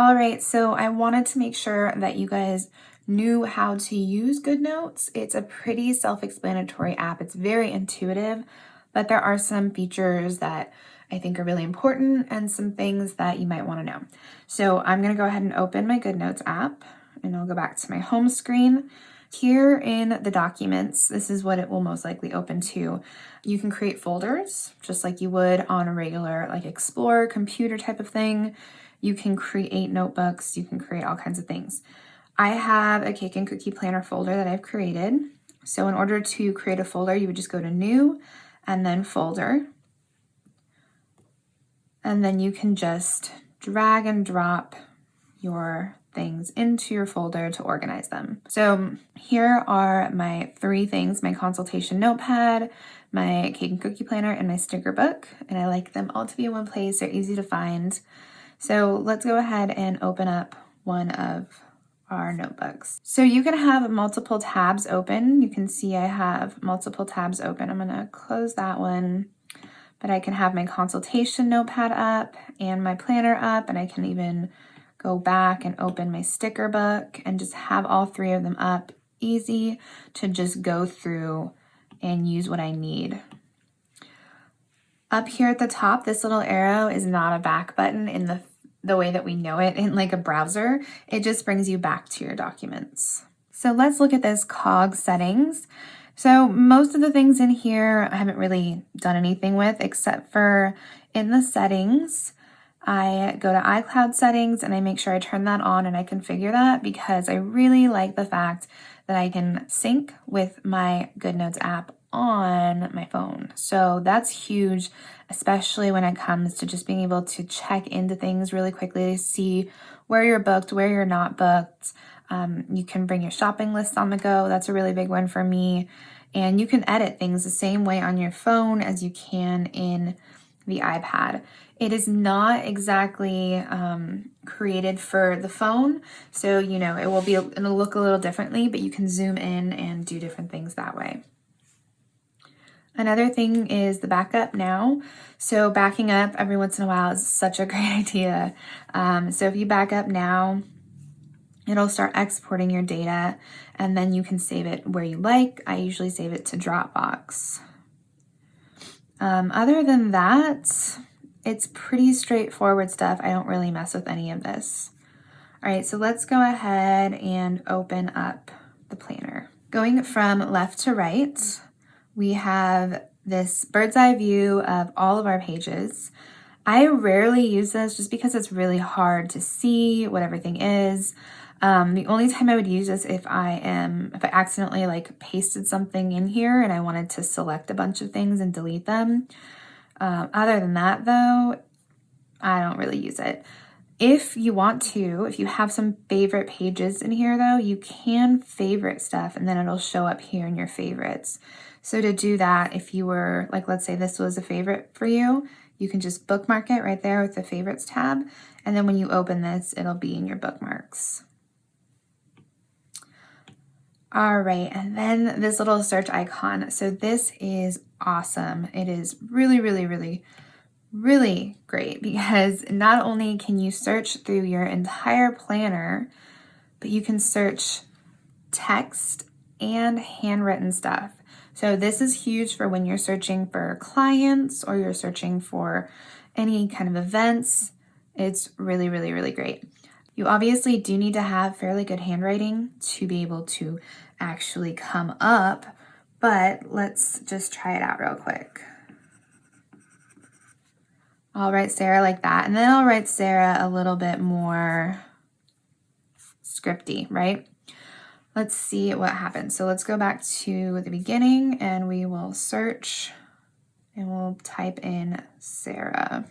All right, so I wanted to make sure that you guys knew how to use GoodNotes. It's a pretty self-explanatory app. It's very intuitive, but there are some features that I think are really important and some things that you might want to know. So I'm going to go ahead and open my GoodNotes app, and I'll go back to my home screen. Here in the documents, this is what it will most likely open to. You can create folders just like you would on a regular like Explorer computer type of thing. You can create notebooks, you can create all kinds of things. I have a cake and cookie planner folder that I've created. So in order to create a folder, you would just go to New and then Folder. And then you can just drag and drop your things into your folder to organize them. So here are my 3 things: my consultation notepad, my cake and cookie planner, and my sticker book. And I like them all to be in one place. They're easy to find. So let's go ahead and open up one of our notebooks. So you can have multiple tabs open. You can see I have multiple tabs open. I'm gonna close that one, but I can have my consultation notepad up and my planner up, and I can even go back and open my sticker book and just have all 3 of them up. Easy to just go through and use what I need. Up here at the top, this little arrow is not a back button in the way that we know it in like a browser. It just brings you back to your documents. So let's look at this cog settings. So most of the things in here I haven't really done anything with, except for in the settings, I go to iCloud settings and I make sure I turn that on and I configure that because I really like the fact that I can sync with my GoodNotes app on my phone. So that's huge, especially when it comes to just being able to check into things really quickly, see where you're booked, where you're not booked. You can bring your shopping list on the go. That's a really big one for me. And you can edit things the same way on your phone as you can in the iPad. It is not exactly created for the phone, so it'll look a little differently, but you can zoom in and do different things that way. Another thing is the backup now. So backing up every once in a while is such a great idea. So if you back up now, it'll start exporting your data and then you can save it where you like. I usually save it to Dropbox. Other than that, it's pretty straightforward stuff. I don't really mess with any of this. All right, so let's go ahead and open up the planner. Going from left to right, we have this bird's eye view of all of our pages. I rarely use this just because it's really hard to see what everything is. The only time I would use this if I accidentally like pasted something in here and I wanted to select a bunch of things and delete them. Other than that though, I don't really use it. If you want to, if you have some favorite pages in here though, you can favorite stuff and then it'll show up here in your favorites. So to do that, if you were like, let's say this was a favorite for you, you can just bookmark it right there with the favorites tab. And then when you open this, it'll be in your bookmarks. All right, and then this little search icon. So this is awesome. It is really, really, really, really great because not only can you search through your entire planner, but you can search text and handwritten stuff. So this is huge for when you're searching for clients or you're searching for any kind of events. It's really, really, really great. You obviously do need to have fairly good handwriting to be able to actually come up, but let's just try it out real quick. I'll write Sarah like that, and then I'll write Sarah a little bit more scripty, right? Let's see what happens. So let's go back to the beginning and we will search and we'll type in Sarah.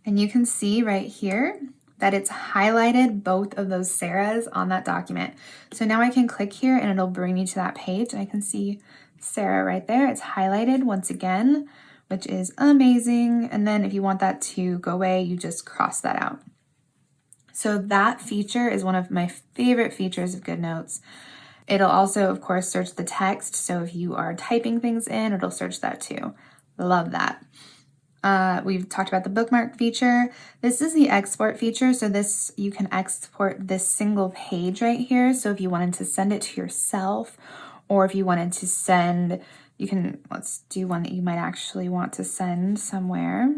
And you can see right here that it's highlighted both of those Sarahs on that document. So now I can click here and it'll bring me to that page and I can see Sarah right there. It's highlighted once again, which is amazing. And then if you want that to go away, you just cross that out. So that feature is one of my favorite features of GoodNotes. It'll also, of course, search the text. So if you are typing things in, it'll search that too. Love that. We've talked about the bookmark feature. This is the export feature. So this, you can export this single page right here. So if you wanted to send it to yourself, or if you wanted to send, you can, let's do one that you might actually want to send somewhere.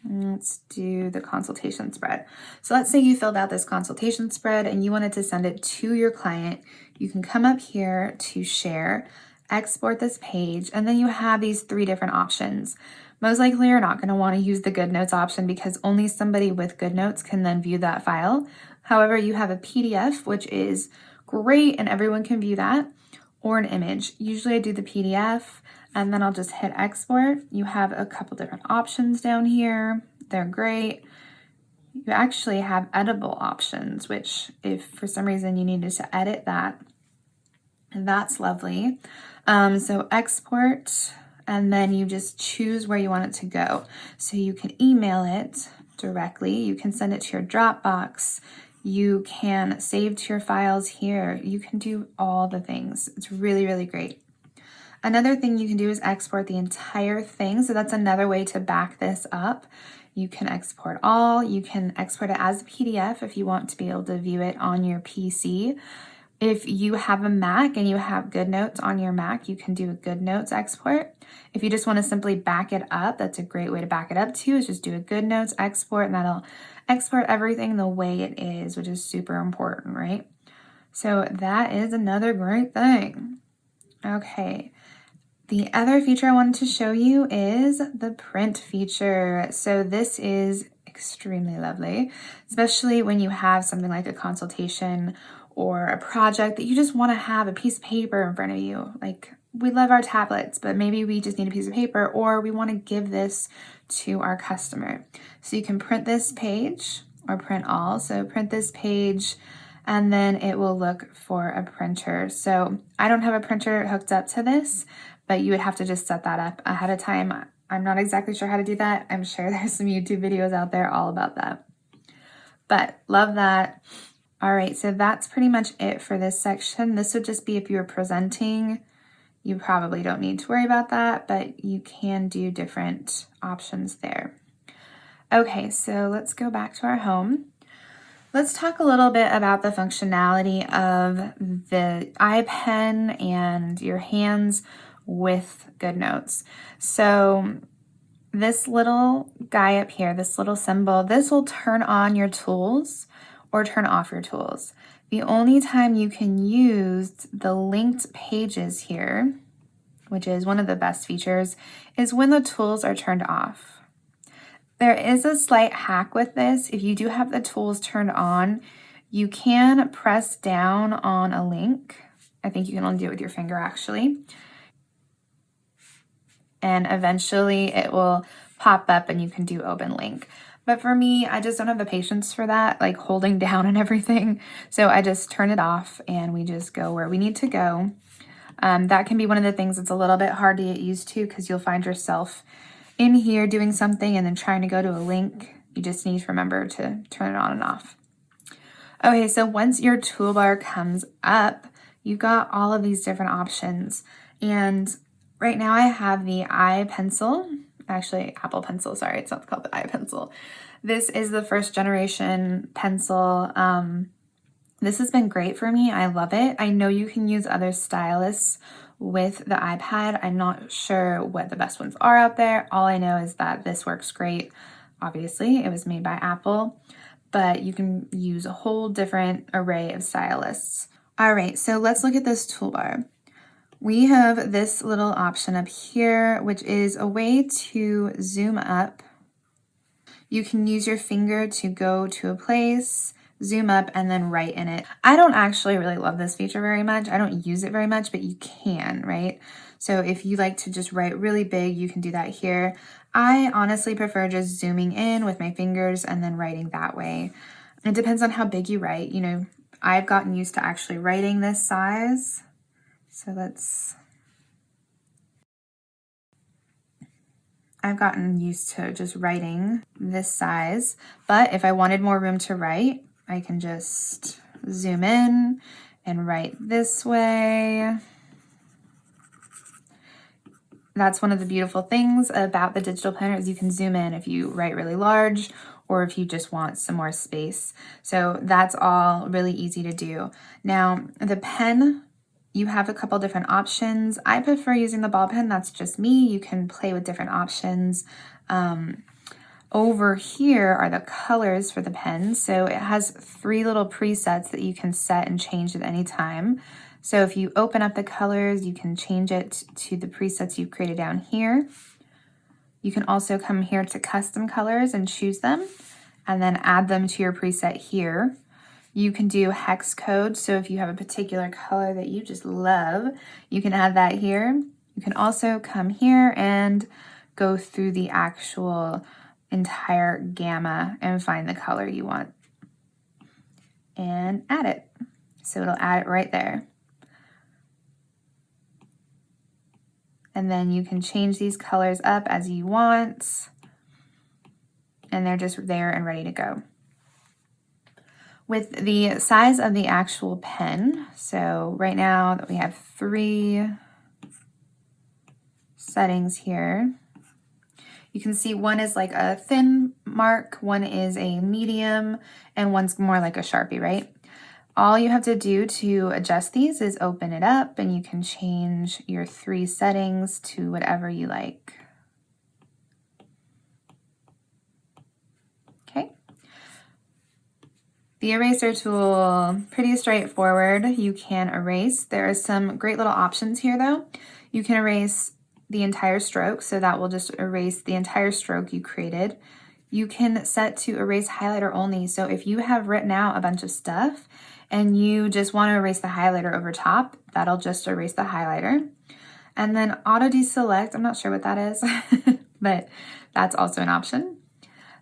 Let's do the consultation spread. So let's say you filled out this consultation spread and you wanted to send it to your client. You can come up here to share, export this page, and then you have these 3 different options. Most likely you're not going to want to use the GoodNotes option because only somebody with GoodNotes can then view that file. However, you have a PDF, which is great and everyone can view that, or an image. Usually I do the PDF and then I'll just hit export. You have a couple different options down here. They're great. You actually have editable options, which if for some reason you needed to edit that, that's lovely. So export, and then you just choose where you want it to go. So you can email it directly. You can send it to your Dropbox. You can save to your files here. You can do all the things. It's really, really great. Another thing you can do is export the entire thing. So that's another way to back this up. You can export all. You can export it as a PDF if you want to be able to view it on your PC. If you have a Mac and you have GoodNotes on your Mac, you can do a GoodNotes export. If you just want to simply back it up, that's a great way to back it up too, is just do a GoodNotes export and that'll export everything the way it is, which is super important, right? So that is another great thing. Okay. The other feature I wanted to show you is the print feature. So this is extremely lovely, especially when you have something like a consultation or a project that you just want to have a piece of paper in front of you. Like, we love our tablets, but maybe we just need a piece of paper, or we want to give this to our customer. So you can print this page or print all. So print this page, and then it will look for a printer. So I don't have a printer hooked up to this, but you would have to just set that up ahead of time. I'm not exactly sure how to do that. I'm sure there's some YouTube videos out there all about that. But love that. All right, so that's pretty much it for this section. This would just be if you were presenting. You probably don't need to worry about that, but you can do different options there. Okay, so let's go back to our home. Let's talk a little bit about the functionality of the iPen and your hands with GoodNotes. So this little guy up here, this little symbol, this will turn on your tools or turn off your tools. The only time you can use the linked pages here, which is one of the best features, is when the tools are turned off. There is a slight hack with this. If you do have the tools turned on, you can press down on a link. I think you can only do it with your finger actually. And eventually it will pop up and you can do open link. But for me, I just don't have the patience for that, like holding down and everything. So I just turn it off and we just go where we need to go. That can be one of the things that's a little bit hard to get used to, because you'll find yourself in here doing something and then trying to go to a link. You just need to remember to turn it on and off. Okay, so once your toolbar comes up, you've got all of these different options. And right now I have the iPencil, actually Apple Pencil, sorry, it's not called the iPencil. This is the first generation pencil. This has been great for me. I love it. I know you can use other styluses with the iPad. I'm not sure what the best ones are out there. All I know is that this works great. Obviously, it was made by Apple, but you can use a whole different array of styluses. All right, so let's look at this toolbar. We have this little option up here, which is a way to zoom up. You can use your finger to go to a place, zoom up, and then write in it. I don't actually really love this feature very much. I don't use it very much, but you can, right? So if you like to just write really big, you can do that here. I honestly prefer just zooming in with my fingers and then writing that way. It depends on how big you write. You know, I've gotten used to actually writing this size. So I've gotten used to just writing this size, but if I wanted more room to write, I can just zoom in and write this way. that's one of the beautiful things about the digital planner is you can zoom in if you write really large or if you just want some more space. So that's all really easy to do. Now, the pen, you have a couple different options. I prefer using the ball pen. That's just me. You can play with different options. Over here are the colors for the pen. So it has 3 little presets that you can set and change at any time. So if you open up the colors, you can change it to the presets you've created down here. You can also come here to custom colors and choose them and then add them to your preset here. You can do hex code. So if you have a particular color that you just love, you can add that here. You can also come here and go through the actual entire gamma and find the color you want and add it. So it'll add it right there. And then you can change these colors up as you want. And they're just there and ready to go. With the size of the actual pen, so right now that we have 3 settings here, you can see one is like a thin mark, one is a medium, and one's more like a Sharpie, right? All you have to do to adjust these is open it up and you can change your 3 settings to whatever you like. Okay. The eraser tool, pretty straightforward. You can erase. There are some great little options here though. You can erase the entire stroke, so that will just erase the entire stroke you created. You can set to erase highlighter only. So if you have written out a bunch of stuff and you just want to erase the highlighter over top, that'll just erase the highlighter. And then auto deselect, I'm not sure what that is, but that's also an option.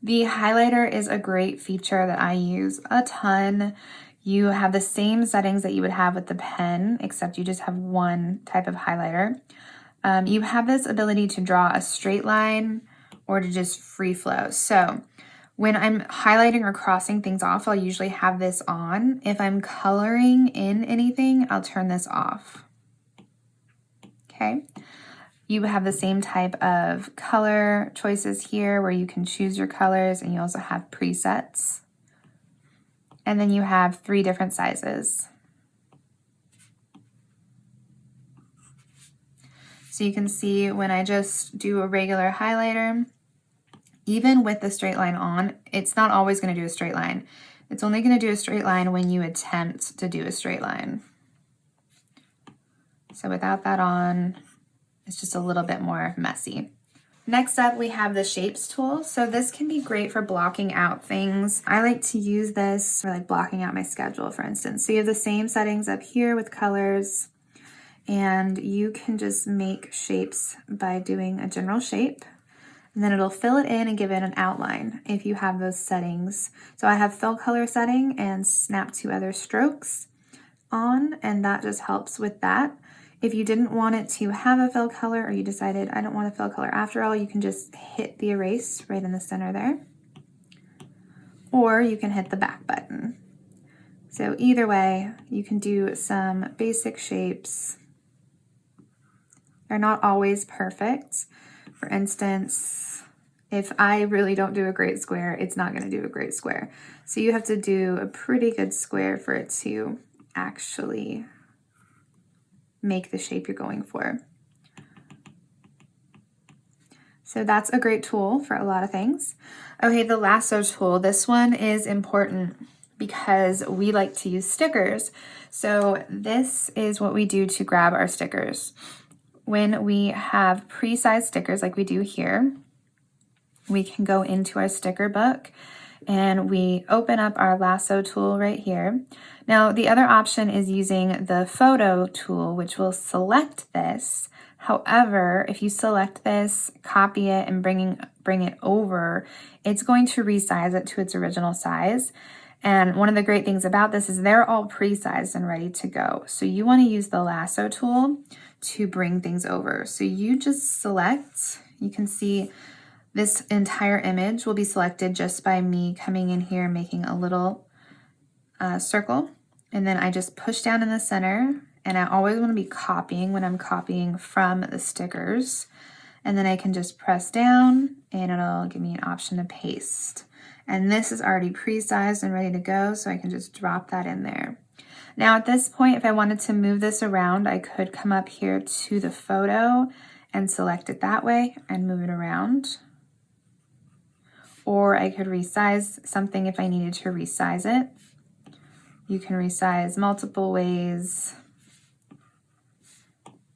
The highlighter is a great feature that I use a ton. You have the same settings that you would have with the pen, except you just have one type of highlighter. You have this ability to draw a straight line or to just free flow. So when I'm highlighting or crossing things off, I'll usually have this on. If I'm coloring in anything, I'll turn this off. Okay. You have the same type of color choices here where you can choose your colors, and you also have presets. And then you have 3 different sizes. So you can see when I just do a regular highlighter, even with the straight line on, it's not always going to do a straight line. It's only going to do a straight line when you attempt to do a straight line. So without that on, it's just a little bit more messy. Next up, we have the shapes tool. So this can be great for blocking out things. I like to use this for like blocking out my schedule, for instance. So you have the same settings up here with colors, and you can just make shapes by doing a general shape, and then it'll fill it in and give it an outline if you have those settings. So I have fill color setting and snap to other strokes on, and that just helps with that. If you didn't want it to have a fill color, or you decided I don't want a fill color after all, you can just hit the erase right in the center there, or you can hit the back button. So either way, you can do some basic shapes. They're not always perfect. For instance, if I really don't do a great square, it's not going to do a great square. So you have to do a pretty good square for it to actually make the shape you're going for. So that's a great tool for a lot of things. Okay, the lasso tool. This one is important because we like to use stickers. So this is what we do to grab our stickers. When we have pre-sized stickers like we do here, we can go into our sticker book and we open up our lasso tool right here. Now, the other option is using the photo tool, which will select this. However, if you select this, copy it, and bring it over, it's going to resize it to its original size. And one of the great things about this is they're all pre-sized and ready to go. So you want to use the lasso tool to bring things over. So you just select, you can see this entire image will be selected just by me coming in here, making a little circle. And then I just push down in the center And I always want to be copying when I'm copying from the stickers. And then I can just press down and it'll give me an option to paste. And this is already pre-sized and ready to go, so I can just drop that in there. Now at this point, if I wanted to move this around, I could come up here to the photo and select it that way and move it around. Or I could resize something if I needed to resize it. You can resize multiple ways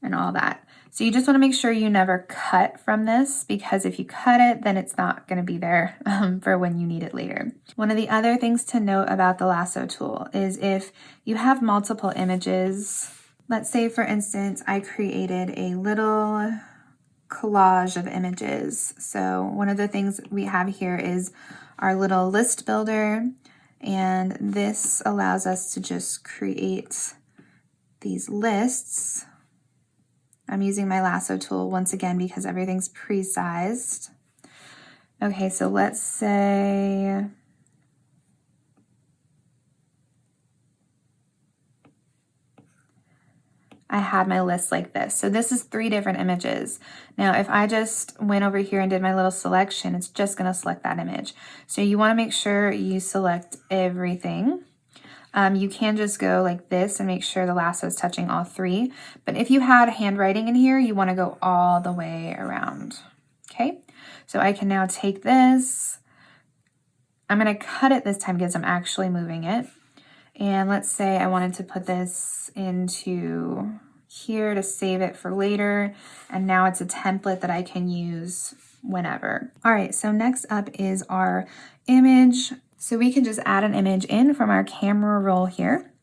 and all that. So you just want to make sure you never cut from this, because if you cut it, then it's not going to be there for when you need it later. One of the other things to note about the lasso tool is if you have multiple images, let's say for instance, I created a little collage of images. So one of the things we have here is our little list builder, and this allows us to just create these lists. I'm using my lasso tool once again because everything's pre-sized. Okay, so let's say I had my list like this. So this is 3 different images. Now, if I just went over here and did my little selection, it's just gonna select that image. So you wanna make sure you select everything. You can just go like this and make sure the lasso is touching all 3. But if you had handwriting in here, you want to go all the way around. Okay, so I can now take this. I'm going to cut it this time because I'm actually moving it. And let's say I wanted to put this into here to save it for later. And now it's a template that I can use whenever. All right, so next up is our image. So we can just add an image in from our camera roll here.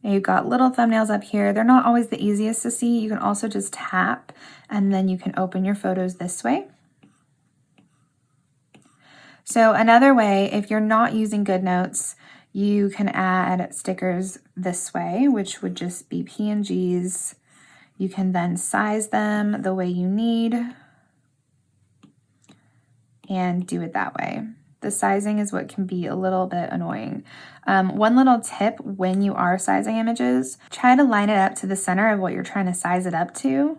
Now you've got little thumbnails up here. They're not always the easiest to see. You can also just tap and then you can open your photos this way. So another way, if you're not using GoodNotes, you can add stickers this way, which would just be PNGs. You can then size them the way you need and do it that way. The sizing is what can be a little bit annoying. One little tip when you are sizing images, try to line it up to the center of what you're trying to size it up to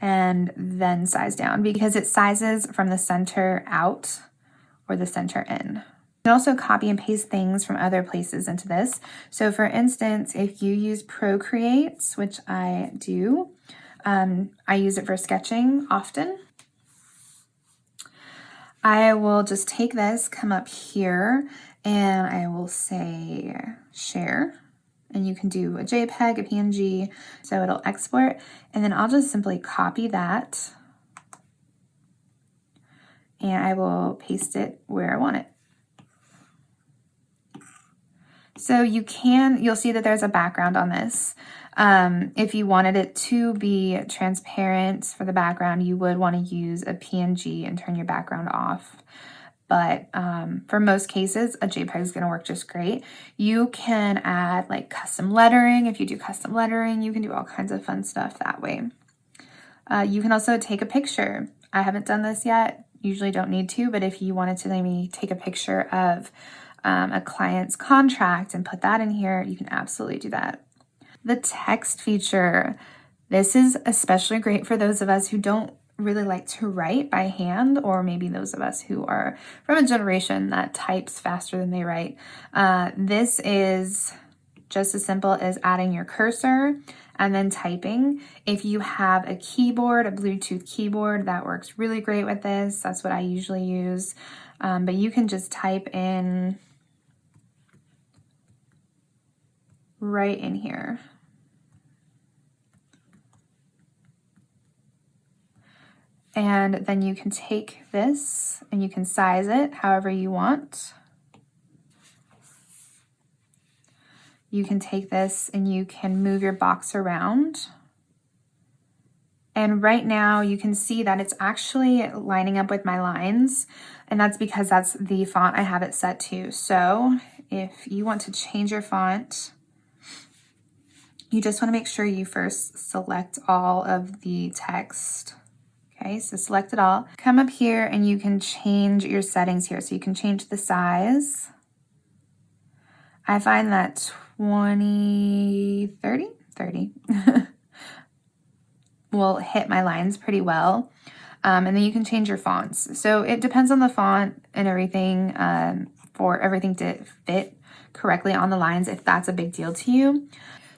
and then size down, because it sizes from the center out or the center in. You can also copy and paste things from other places into this. So for instance, if you use Procreate, which I do, I use it for sketching often. I will just take this, come up here, and I will say share. And you can do a JPEG, a PNG, so it'll export. And then I'll just simply copy that. And I will paste it where I want it. So you'll see that there's a background on this. If you wanted it to be transparent for the background, you would want to use a PNG and turn your background off. But for most cases, a JPEG is going to work just great. You can add like custom lettering. If you do custom lettering, you can do all kinds of fun stuff that way. You can also take a picture. I haven't done this yet. Usually don't need to, but if you wanted to maybe take a picture of a client's contract and put that in here, you can absolutely do that. The text feature, this is especially great for those of us who don't really like to write by hand, or maybe those of us who are from a generation that types faster than they write. This is just as simple as adding your cursor and then typing. If you have a keyboard, a Bluetooth keyboard, that works really great with this. That's what I usually use. But you can just type in right in here. And then you can take this and you can size it however you want. You can take this and you can move your box around. And right now you can see that it's actually lining up with my lines, and that's because that's the font I have it set to. So if you want to change your font, you just want to make sure you first select all of the text. Okay, so select it all. Come up here and you can change your settings here. So you can change the size. I find that 20, 30 30 will hit my lines pretty well. And then you can change your fonts. So it depends on the font and everything for everything to fit correctly on the lines if that's a big deal to you.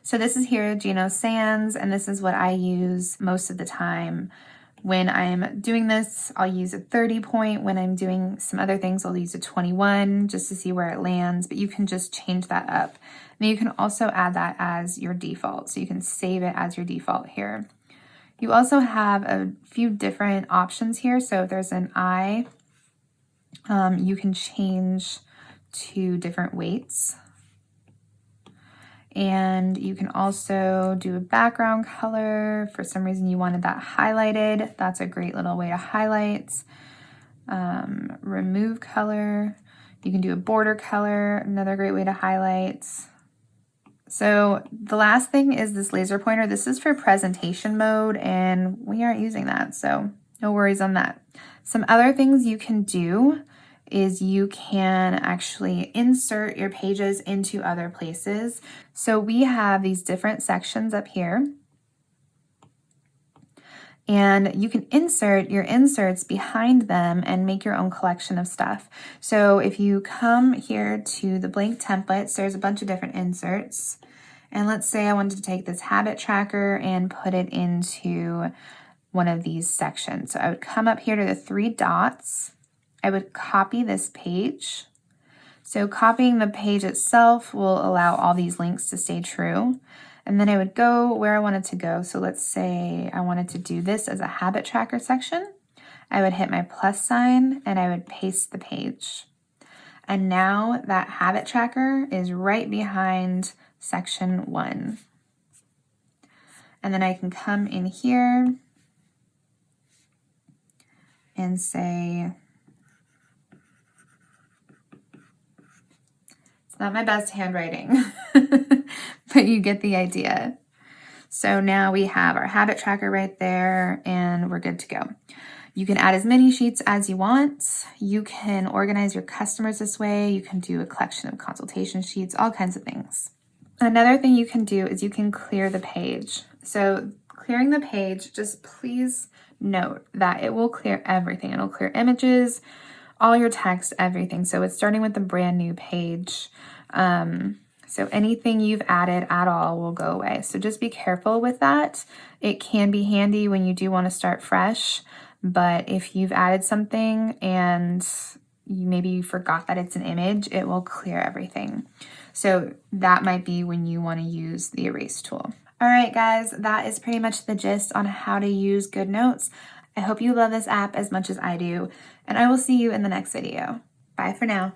So this is here, Geno Sans, and this is what I use most of the time. When I'm doing this, I'll use a 30 point. When I'm doing some other things, I'll use a 21 just to see where it lands, but you can just change that up. Then you can also add that as your default. So you can save it as your default here. You also have a few different options here. So if there's an I, you can change to different weights. And you can also do a background color. For some reason you wanted that highlighted. That's a great little way to highlight. Remove color. You can do a border color, another great way to highlight. So the last thing is this laser pointer. This is for presentation mode and we aren't using that, so no worries on that. Some other things you can do is you can actually insert your pages into other places. So we have these different sections up here. And you can insert your inserts behind them and make your own collection of stuff. So if you come here to the blank templates, there's a bunch of different inserts. And let's say I wanted to take this habit tracker and put it into one of these sections. So I would come up here to the 3 dots. I would copy this page. So copying the page itself will allow all these links to stay true. And then I would go where I wanted to go. So let's say I wanted to do this as a habit tracker section. I would hit my plus sign and I would paste the page. And now that habit tracker is right behind section 1. And then I can come in here and say, it's not my best handwriting, but you get the idea. So now we have our habit tracker right there and we're good to go. You can add as many sheets as you want. You can organize your customers this way. You can do a collection of consultation sheets, all kinds of things. Another thing you can do is you can clear the page. So clearing the page, just please note that it will clear everything. It'll clear images, all your text, everything. So it's starting with a brand new page. So anything you've added at all will go away. So just be careful with that. It can be handy when you do want to start fresh, but if you've added something and maybe you forgot that it's an image, it will clear everything. So that might be when you want to use the erase tool. All right, guys, that is pretty much the gist on how to use GoodNotes. I hope you love this app as much as I do, and I will see you in the next video. Bye for now.